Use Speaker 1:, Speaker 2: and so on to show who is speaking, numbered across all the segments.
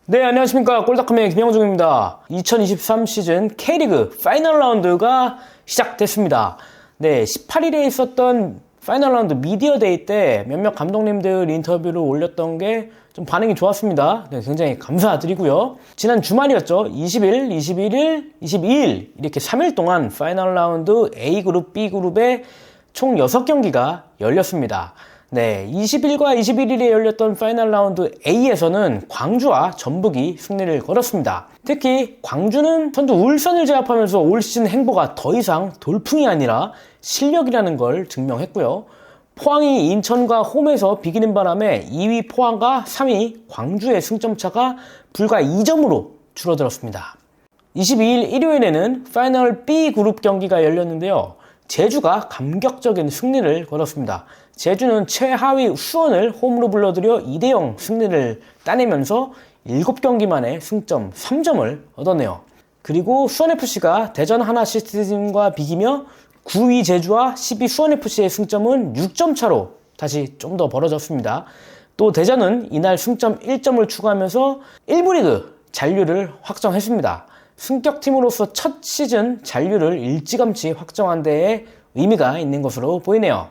Speaker 1: 네, 안녕하십니까. 골닷컴의 김영중입니다. 2023 시즌 K리그 파이널 라운드가 시작됐습니다. 네, 18일에 있었던 파이널 라운드 미디어 데이 때 몇몇 감독님들 인터뷰를 올렸던 게 좀 반응이 좋았습니다. 네, 굉장히 감사드리고요. 지난 주말이었죠. 20일, 21일, 22일 이렇게 3일 동안 파이널 라운드 A그룹, B그룹에 총 6경기가 열렸습니다. 네, 20일과 21일에 열렸던 파이널 라운드 A에서는 광주와 전북이 승리를 거뒀습니다. 특히 광주는 선두 울산을 제압하면서 올 시즌 행보가 더 이상 돌풍이 아니라 실력이라는 걸 증명했고요. 포항이 인천과 홈에서 비기는 바람에 2위 포항과 3위 광주의 승점차가 불과 2점으로 줄어들었습니다. 22일 일요일에는 파이널 B그룹 경기가 열렸는데요. 제주가 감격적인 승리를 거뒀습니다. 제주는 최하위 수원을 홈으로 불러들여 2대0 승리를 따내면서 7경기 만에 승점 3점을 얻었네요. 그리고 수원FC가 대전 하나시스템과 비기며 9위 제주와 10위 수원FC의 승점은 6점 차로 다시 좀 더 벌어졌습니다. 또 대전은 이날 승점 1점을 추가하면서 1부 리그 잔류를 확정했습니다. 승격팀으로서 첫 시즌 잔류를 일찌감치 확정한 데에 의미가 있는 것으로 보이네요.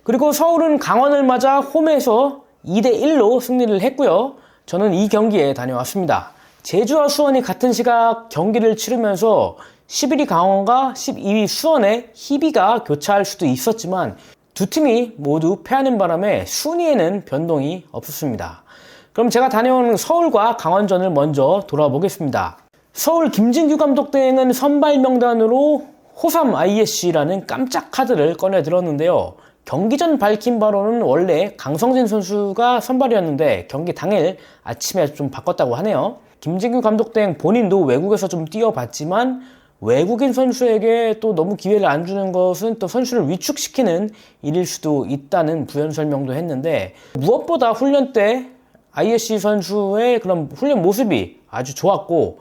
Speaker 1: 그리고 서울은 강원을 맞아 홈에서 2대1로 승리를 했고요. 저는 이 경기에 다녀왔습니다. 제주와 수원이 같은 시각 경기를 치르면서 11위 강원과 12위 수원의 희비가 교차할 수도 있었지만 두 팀이 모두 패하는 바람에 순위에는 변동이 없었습니다. 그럼 제가 다녀온 서울과 강원전을 먼저 돌아보겠습니다. 서울 김진규 감독 대행은 선발 명단으로 호삼 ISC라는 깜짝 카드를 꺼내 들었는데요. 경기 전 밝힌 바로는 원래 강성진 선수가 선발이었는데 경기 당일 아침에 좀 바꿨다고 하네요. 김진규 감독 대행 본인도 외국에서 좀 뛰어봤지만 외국인 선수에게 또 너무 기회를 안 주는 것은 또 선수를 위축시키는 일일 수도 있다는 부연 설명도 했는데, 무엇보다 훈련 때 ISC 선수의 그런 훈련 모습이 아주 좋았고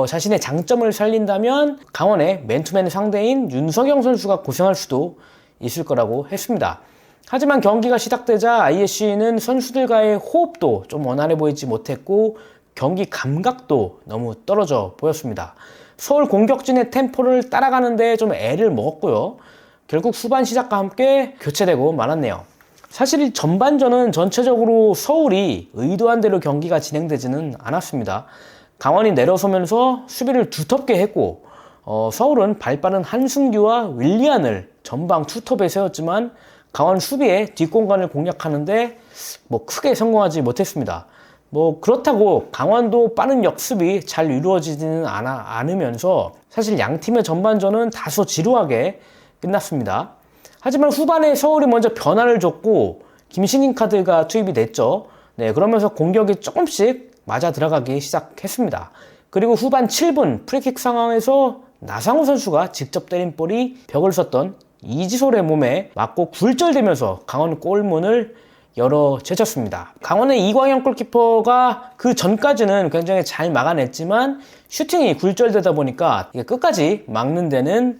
Speaker 1: 자신의 장점을 살린다면 강원의 맨투맨 상대인 윤석영 선수가 고생할 수도 있을 거라고 했습니다. 하지만 경기가 시작되자 ISC는 선수들과의 호흡도 좀 원활해 보이지 못했고 경기 감각도 너무 떨어져 보였습니다. 서울 공격진의 템포를 따라가는데 좀 애를 먹었고요. 결국 후반 시작과 함께 교체되고 말았네요. 사실 전반전은 전체적으로 서울이 의도한 대로 경기가 진행되지는 않았습니다. 강원이 내려서면서 수비를 두텁게 했고 서울은 발빠른 한승규와 윌리안을 전방 투톱에 세웠지만 강원 수비의 뒷공간을 공략하는데 크게 성공하지 못했습니다. 그렇다고 강원도 빠른 역습이 잘 이루어지지는 않으면서 사실 양팀의 전반전은 다소 지루하게 끝났습니다. 하지만 후반에 서울이 먼저 변화를 줬고 김신인 카드가 투입이 됐죠. 네, 그러면서 공격이 조금씩 맞아 들어가기 시작했습니다. 그리고 후반 7분 프리킥 상황에서 나상호 선수가 직접 때린 볼이 벽을 섰던 이지솔의 몸에 맞고 굴절되면서 강원 골문을 열어 제쳤습니다. 강원의 이광현 골키퍼가 그 전까지는 굉장히 잘 막아냈지만 슈팅이 굴절되다 보니까 끝까지 막는 데는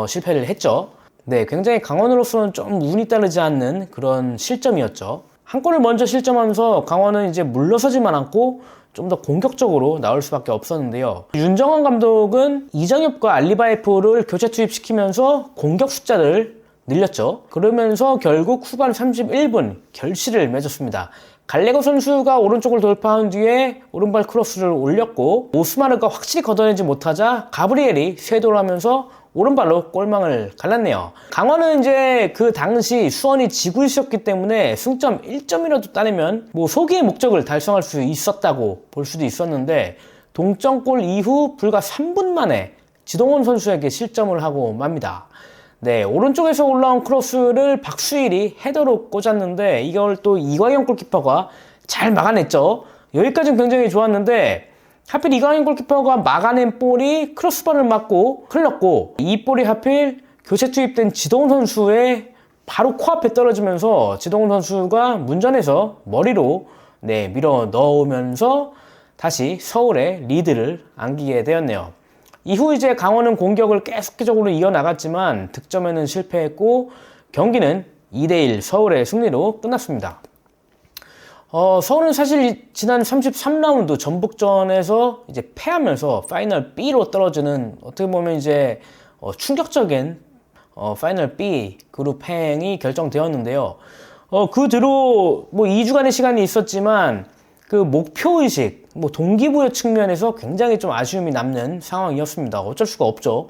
Speaker 1: 실패를 했죠. 네, 굉장히 강원으로서는 좀 운이 따르지 않는 그런 실점이었죠. 한 골을 먼저 실점하면서 강원은 이제 물러서지만 않고 좀 더 공격적으로 나올 수밖에 없었는데요. 윤정환 감독은 이정엽과 알리바이프를 교체 투입시키면서 공격 숫자를 늘렸죠. 그러면서 결국 후반 31분 결실을 맺었습니다. 갈레거 선수가 오른쪽을 돌파한 뒤에 오른발 크로스를 올렸고 오스마르가 확실히 걷어내지 못하자 가브리엘이 쇄도를 하면서 오른발로 골망을 갈랐네요. 강원은 이제 그 당시 수원이 지고 있었기 때문에 승점 1점이라도 따내면 소기의 목적을 달성할 수 있었다고 볼 수도 있었는데 동점골 이후 불과 3분 만에 지동원 선수에게 실점을 하고 맙니다. 네, 오른쪽에서 올라온 크로스를 박수일이 헤더로 꽂았는데 이걸 또 이광현 골키퍼가 잘 막아냈죠. 여기까지는 굉장히 좋았는데 하필 이광현 골키퍼가 막아낸 볼이 크로스바를 맞고 흘렀고 이 볼이 하필 교체 투입된 지동훈 선수의 바로 코앞에 떨어지면서 지동훈 선수가 문전에서 머리로 밀어 넣으면서 다시 서울의 리드를 안기게 되었네요. 이후 이제 강원은 공격을 계속적으로 이어나갔지만 득점에는 실패했고 경기는 2대1 서울의 승리로 끝났습니다. 서울은 사실 지난 33라운드 전북전에서 이제 패하면서 파이널 B로 떨어지는 어떻게 보면 이제 충격적인 파이널 B 그룹 행이 결정되었는데요. 그 뒤로 뭐 2주간의 시간이 있었지만 그 목표의식, 뭐 동기부여 측면에서 굉장히 좀 아쉬움이 남는 상황이었습니다. 어쩔 수가 없죠.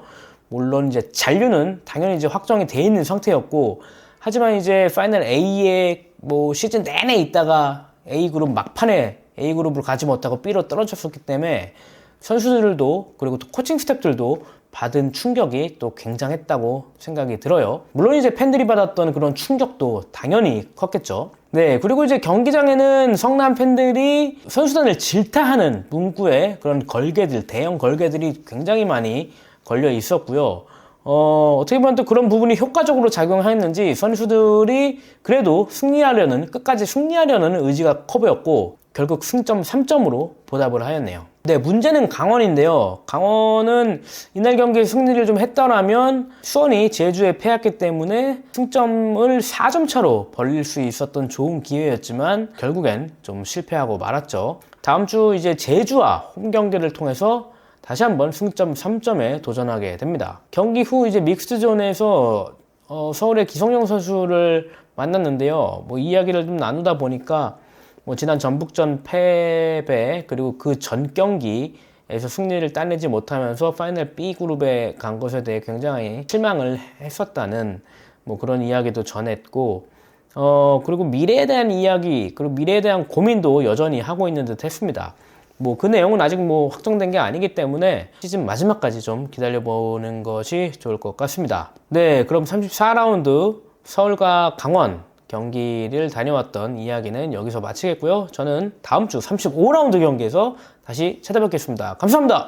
Speaker 1: 물론 이제 잔류는 당연히 이제 확정이 돼 있는 상태였고, 하지만 이제 파이널 A에 뭐 시즌 내내 있다가 A그룹 막판에 A그룹을 가지 못하고 B로 떨어졌었기 때문에 선수들도 그리고 또 코칭 스태프들도 받은 충격이 또 굉장했다고 생각이 들어요. 물론 이제 팬들이 받았던 그런 충격도 당연히 컸겠죠. 네, 그리고 이제 경기장에는 성남 팬들이 선수단을 질타하는 문구에 그런 걸개들, 대형 걸개들이 굉장히 많이 걸려 있었고요. 어떻게 보면 또 그런 부분이 효과적으로 작용했는지 선수들이 그래도 끝까지 승리하려는 의지가 커 보였고, 결국 승점 3점으로 보답을 하였네요. 네, 문제는 강원인데요. 강원은 이날 경기에 승리를 좀 했더라면 수원이 제주에 패했기 때문에 승점을 4점 차로 벌릴 수 있었던 좋은 기회였지만 결국엔 좀 실패하고 말았죠. 다음 주 이제 제주와 홈 경기를 통해서 다시 한번 승점 3점에 도전하게 됩니다. 경기 후 이제 믹스존에서 서울의 기성용 선수를 만났는데요. 뭐 이야기를 좀 나누다 보니까 뭐 지난 전북전 패배 그리고 그 전 경기에서 승리를 따내지 못하면서 파이널 B 그룹에 간 것에 대해 굉장히 실망을 했었다는 뭐 그런 이야기도 전했고, 그리고 미래에 대한 이야기 그리고 미래에 대한 고민도 여전히 하고 있는 듯 했습니다. 뭐 그 내용은 아직 뭐 확정된 게 아니기 때문에 시즌 마지막까지 좀 기다려보는 것이 좋을 것 같습니다. 네, 그럼 34라운드 서울과 강원 경기를 다녀왔던 이야기는 여기서 마치겠고요. 저는 다음 주 35라운드 경기에서 다시 찾아뵙겠습니다. 감사합니다.